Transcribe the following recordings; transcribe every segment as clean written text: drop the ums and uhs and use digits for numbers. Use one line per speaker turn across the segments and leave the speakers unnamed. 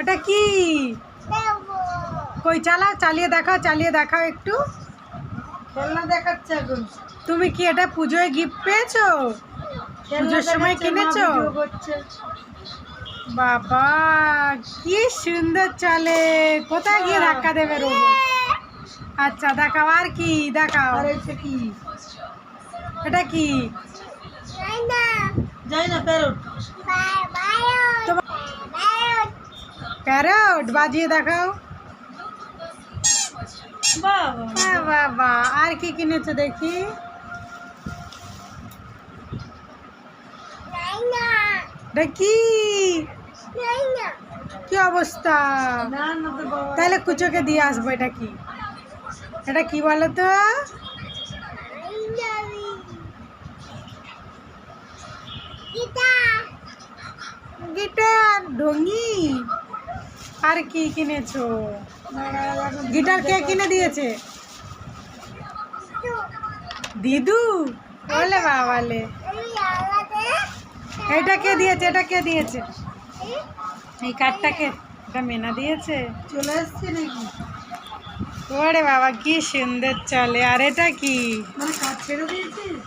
এটা কি? কই চালাও, চালিয়ে দেখাও একটু।
খেলনা দেখাচ্ছে এখন।
তুমি কি এটা পুজোয় গিফট পেয়েছো? পুজোর সময় কিনেছো? বাবা কি সুন্দর চলে, কোথায় গিয়ে ধাক্কা দেবে রোবট? আচ্ছা দেখাও, আর কি দেখাও। এটা কি?
যাই না, প্যারট।
প্যারট বাজিয়ে দেখাও। বাবা আর কি কিনেছো দেখি? কি কি অবস্থা? তাহলে কুচোকে দিয়ে আসবো। এটা কি? এটা কি বলো তো? গিটার, ঢঙ্গি। আর কি কিনেছো? গিটার কে কিনে দিয়েছে? দিদু। বলে বাবালে, এটা কে দিয়েছে? এটা কে দিয়েছে? এই কাঠটাকে এটা মেনা দিয়েছে।
চলে এসছে নাকি?
ওরে বাবা কি সুন্দর চলে। আর এটা কি?
কাঠ ছেড়ে দিয়েছিস?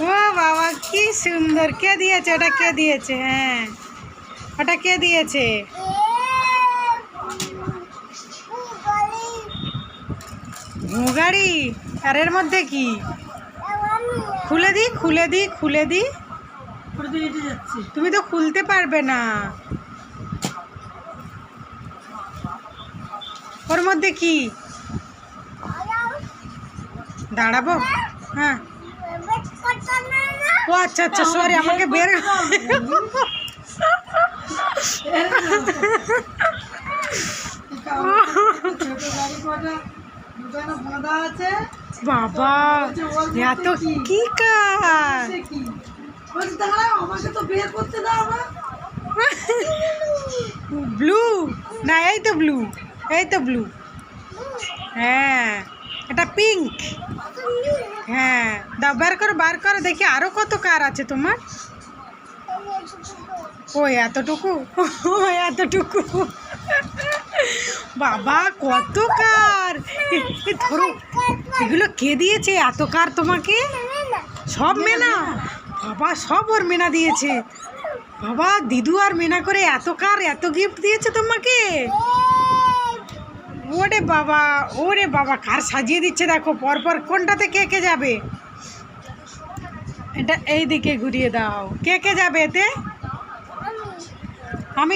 ও বাবা কি সুন্দর। কে দিয়েছে? এটা কে দিয়েছে? হ্যাঁ ওটা কে দিয়েছে? গাড়ি। আর এর মধ্যে কি? খুলে দি। তুমি তো খুলতে পারবে না। ওর মধ্যে কি? দাঁড়াবো। হ্যাঁ ও আচ্ছা সরি, আমাকে বের বাবা এত কি কাজ? ব্লু না, এই তো ব্লু। হ্যাঁ এটা পিঙ্ক। হ্যাঁ দাও, বার করো দেখি আরো কত কার আছে তোমার। এতটুকু বাবা কত কার। ধরো, এগুলো কে দিয়েছে এত কার তোমাকে? সব মেনা? বাবা সব ওর মেনা দিয়েছে। বাবা দিদু আর মেনা করে এত কার, এত গিফট দিয়েছে তোমাকে। ওরে বাবা কার সাজিয়ে দিচ্ছে দেখো পরপর। কোনটাতে কে যাবে? এটা এই দিকে ঘুরিয়ে দাও। কে যাবে এতে? আমি।